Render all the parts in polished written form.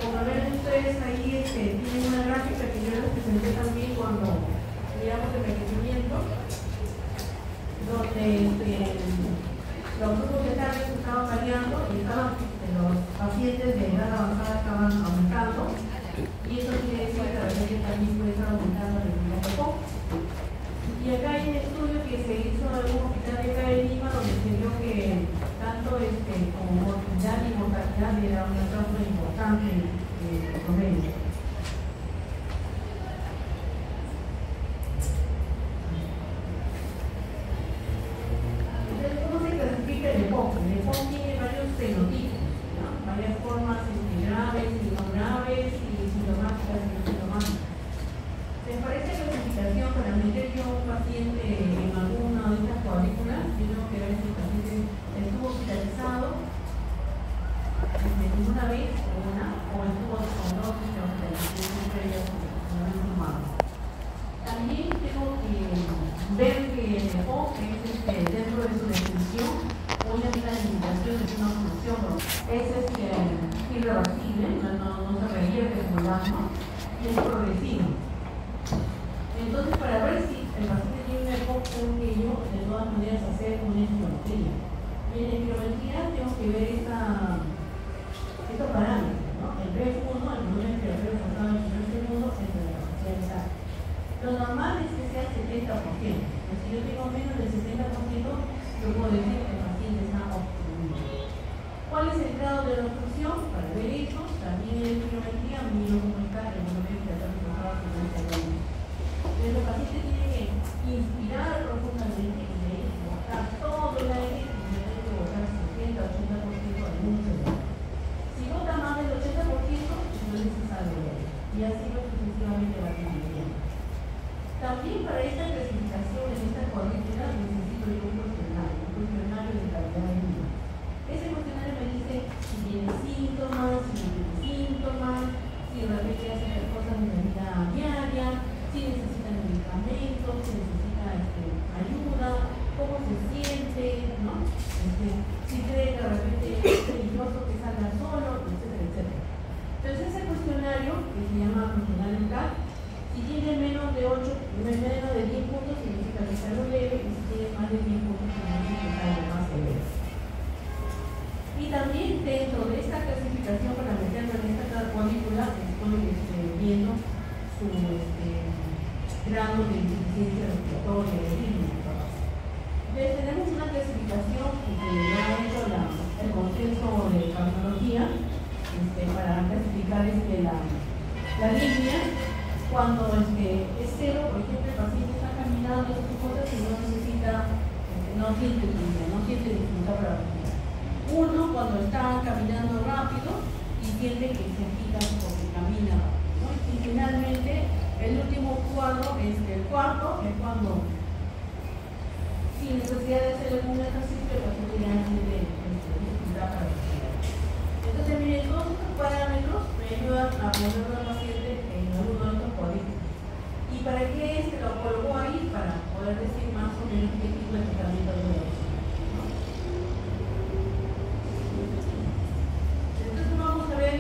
Como ven ustedes ahí, tienen una gráfica que yo les presenté también cuando miramos el envejecimiento, donde los grupos de etarios estaban variando y los pacientes de edad avanzada estaban aumentando, y eso quiere decir que la vejez también puede estar aumentando en el mismo poco. Y acá hay un estudio que se hizo en un hospital de acá en Lima, donde se vio que tanto como mortalidad y mortalidad era una causa importante de promedio. Entonces, ¿cómo se clasifica el EPOC? El EPOC tiene varios fenotipos, ¿no? Varias formas graves y no graves, y sintomáticas y no sintomáticas. ¿Les parece clasificación para meter yo a un paciente en alguna de estas cuadrículas? Yo tengo que ver si el paciente estuvo hospitalizado una vez o estuvo con dos hospitalizaciones previas que no han sumado. También tengo que ver que el EPOC es dentro de su definición una limitación de una función. Ese es irreversible, no se revierte como el asma, y es progresivo. Entonces, para ver si el paciente tiene un EPOC, tengo que yo de todas maneras hacer una espirometría. Y en la espirometría tengo que ver estos parámetros, ¿no? El BF1, el volumen respiratorio forzado del primer segundo, entre la capacidad de sal. Lo normal es que sea 70%. Pues si yo tengo menos del 70%, yo puedo decir que el paciente está obstruido. ¿Cuál es el grado de la obstrucción? Para ver eso, también en la espirometría miro cómo está el volumen respiratorio forzado del primer segundo. Entonces, el paciente tiene que inspirar profundamente y de ahí botar todo el aire, y tiene que botar 70-80% al mismo segundo. Si bota más del 80%, entonces se sale de ahí. Y así sucesivamente va disminuyendo. También para esta clasificación, en esta cuadrícula, necesito yo un cuestionario de calidad de vida. Ese cuestionario me dice si tiene síntomas, si no tiene síntomas, si realmente hace las cosas en la vida diaria, si necesita medicamentos, si necesita ayuda, cómo se siente, ¿no? Si cree que de repente es peligroso que salga solo, etcétera, etcétera. Entonces, ese cuestionario, que se llama cuestionario CAT, si tiene menos de 10 puntos, significa que es algo leve, y si tiene más de 10 puntos, significa que es algo más severo. Y también dentro de esta clasificación, para meterlo en esta cuadrícula, estoy viendo su grado de insuficiencia respiratoria, de ritmo. Entonces tenemos una clasificación que ya ha hecho el consenso de cardiología para clasificar la línea. Cuando es cero, por ejemplo, el paciente está caminando, esas cosas, y no necesita, no siente dificultad para respirar. Uno, cuando está caminando rápido y siente que se agita porque camina rápido, ¿no? Y finalmente, el último cuadro, el cuarto, es cuando, sin necesidad de hacer algún ejercicio, el paciente ya tiene dificultad para respirar. Entonces, miren, todos estos parámetros me ayudan a ponerlo al paciente en alguno de estos cuadrículas. ¿Y para qué lo colgó ahí? Para poder decir más o menos qué tipo de tratamiento debe hacer. Entonces, vamos a ver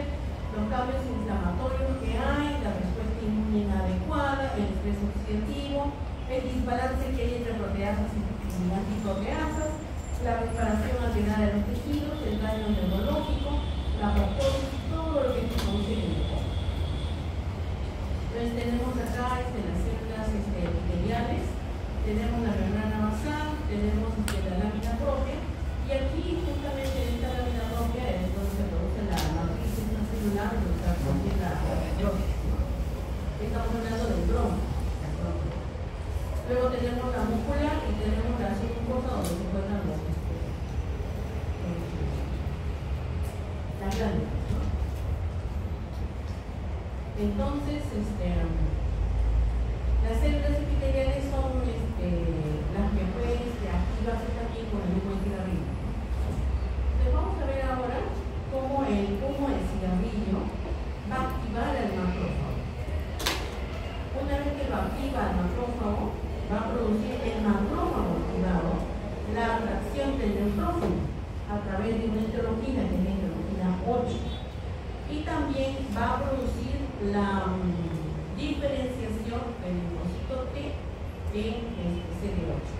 los cambios inflamatorios que hay, la respuesta inmune inadecuada, el estrés oxidativo, el desbalance que hay entre proteasas y antiproteasas, la reparación alterada de los tejidos, el daño neurológico, la apoptosis, todo lo que se produce en el cuerpo. Entonces tenemos acá las células epiteliales, tenemos la membrana basal, tenemos la lámina propia, y aquí justamente en esta lámina propia es donde se produce la matriz intracelular, donde se produce la fibrosis, ¿no? Estamos hablando del bronco. Luego tenemos la muscular y tenemos la submucosa, donde se encuentran las glándulas, ¿no? Entonces, las células epiteliales son las que pueden activarse también con el humo de cigarrillo. Entonces, vamos a ver ahora cómo el humo de cigarrillo va a activar al macrófago. Una vez que lo activa el macrófago, va a producir el macrófago activado la atracción del neutrófilo a través de una interleuquina, que es la interleuquina 8. Y y también va a producir la diferenciación del linfocito T en CD8.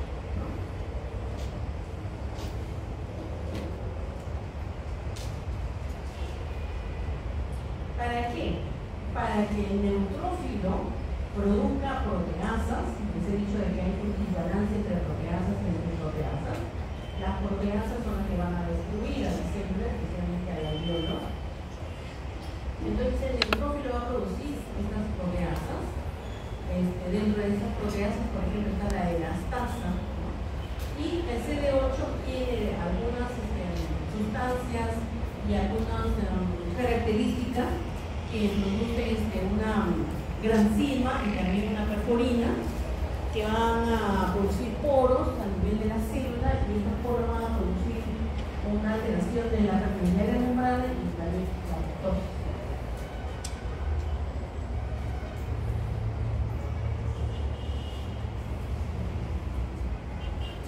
¿Para qué? Para que el neutrófilo produzca proteasas. Les he dicho de que hay un desbalance entre proteasas y antiproteasas. Las proteasas son las que van a destruir a las células, especialmente al alveolo. Entonces el neutrófilo va a producir estas proteasas. Dentro de esas proteasas, por ejemplo, está la elastasa, ¿no? Y el CD8 tiene algunas sustancias y algunas características que produce una granzima y también una perforina que van a producir poros a nivel de la célula, y estos poros van a producir una alteración de la permeabilidad de la membrana y también la apoptosis.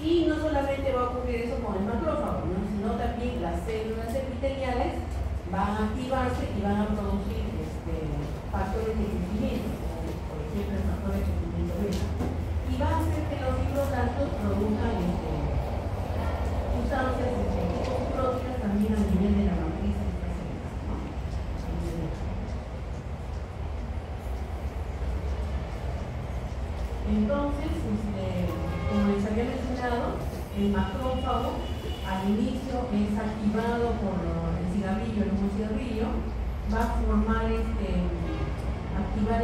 Y no solamente va a ocurrir eso con el macrófago, ¿no? Sino también las células epiteliales van a activarse y van a producir factores de crecimiento, por ejemplo el factor de crecimiento beta, y va a hacer que los fibroblastos produzcan sustancias hipofibróticas también a nivel de la matriz de estas células, ¿no? Entonces, como les había mencionado, el macrófago al inicio es activado por el cigarrillo, el humo cigarrillo, va a formar activar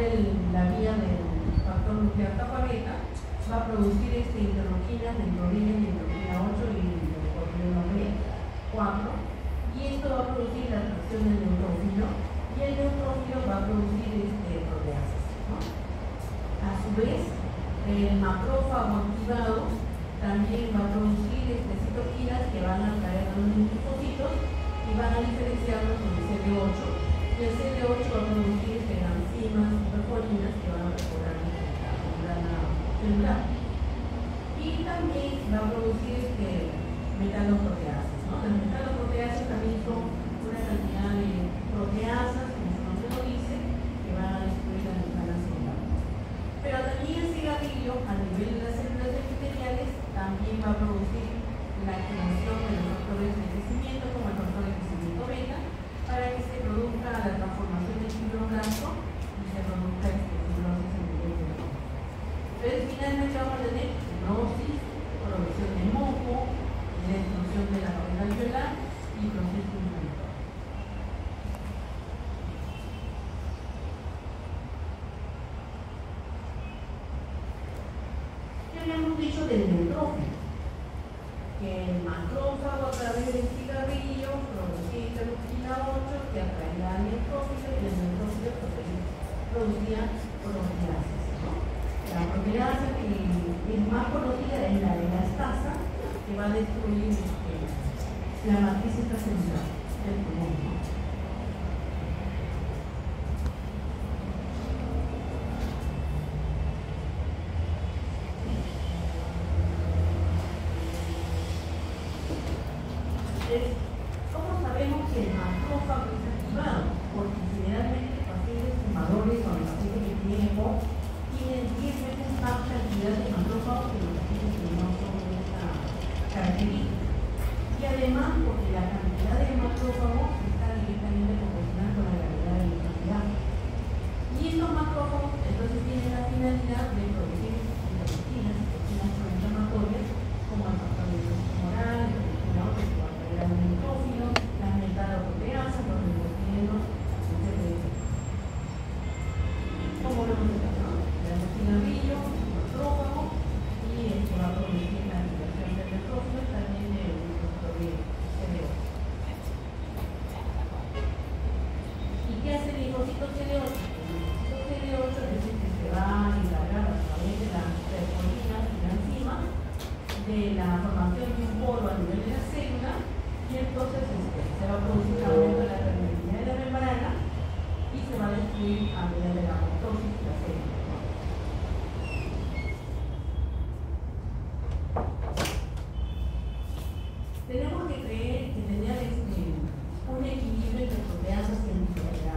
la vía del factor nuclear kappa beta, va a producir interleuquinas, neutroninas, interleuquina 8 y interleuquina 4, y esto va a producir la atracción del neutrófilo, y el neutrófilo va a producir proteasas, ¿no? A su vez, el macrófago activado también va a producir citoquinas que van a atraer a los linfocitos y van a diferenciarlos con el CD8. Y el CD8 va a producir enzimas y perforinas que van a perforar la membrana celular. Y también va a producir metaloproteasas, ¿no? Las metaloproteasas también son una cantidad de proteasas, como su nombre lo dice, que van a destruir la membrana celular. Pero también el cigarrillo, a nivel de las células epiteliales, también va a producir la activación de los factores de crecimiento, como el factor de crecimiento beta, para que se produzca la transformación del fibroblasto y se produzca fibrosis en nivel de la. Entonces, finalmente vamos a tener fibrosis, producción de moco, destrucción de la pared alveolar y proceso inflamatorio. ¿Qué habíamos dicho del neutrófilo? Que el macrófago a través del cigarrillo producía interleuquina 8 que atraía al neutrófilo, y el neutrófilo producía proteasas, ¿no? La proteasa que es más conocida es la elastasa, que va a destruir la matriz extracelular del pulmón, ¿no? ¿Cómo sabemos que el macrófago es activado? Porque generalmente los pacientes fumadores o los pacientes que tienen EPOC tienen 10 veces más cantidad de macrófagos que los pacientes que no son de esta característica. Y además, porque la cantidad de macrófagos está directamente proporcional con la gravedad de la inmunidad. Y estos macrófagos entonces tienen la finalidad de producir citoquinas proinflamatorias, como el factor de humoral, el interleuquina 8, que va a traer al neutrófilo, las metaloproteasas, los neuroquinos, etc. Como lo hemos dicho, el cigarrillo, el macrófago, y esto va a producir la activación del neutrófilo, también del factor de CD8. ¿Y qué hace el linfocito CD8? El linfocito CD8 es el que se va a encargar a través de las perforinas y la enzima de la formación de un poro a nivel de la célula, y entonces se va a producir un aumento de la permeabilidad de la membrana y se va a destruir a nivel de la apoptosis de la célula. Tenemos que tener un equilibrio entre proteasas y antiproteasas.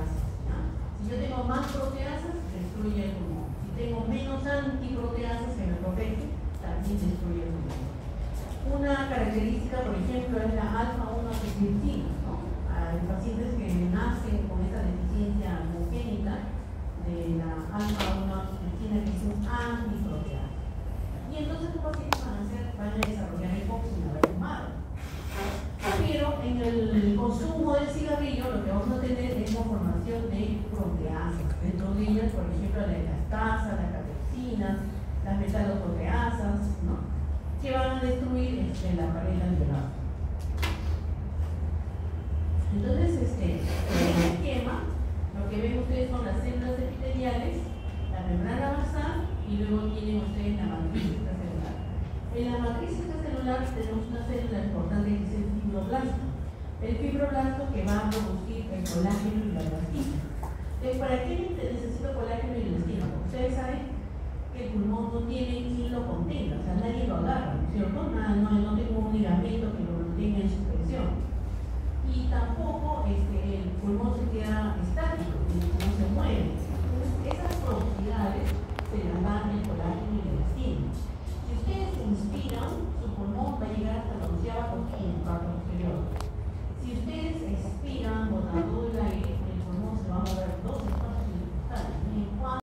nacen con esta deficiencia congénita de la alfa-1 angiotensina, que es un antiproteasa. Y entonces los pacientes van a desarrollar hipoxia, va a fumar. Pero en el consumo del cigarrillo lo que vamos a tener es la formación de proteasas. Dentro de ellas, por ejemplo, la elastasa, las catepsinas, las metaloproteasas, ¿no?, que van a destruir la pared alveolar. Entonces, en el esquema, lo que ven ustedes son las células epiteliales, la membrana basal, y luego tienen ustedes la matriz extracelular. En la matriz extracelular tenemos una célula importante que es el fibroblasto. El fibroblasto que va a producir el colágeno y la elastina. ¿Para qué necesito colágeno y elastina? Porque ustedes saben que el pulmón no tiene quien lo contenga, o sea, nadie lo agarra, ¿no es cierto? No tengo un ligamento que lo mantenga en suspensión. Y tampoco el pulmón se queda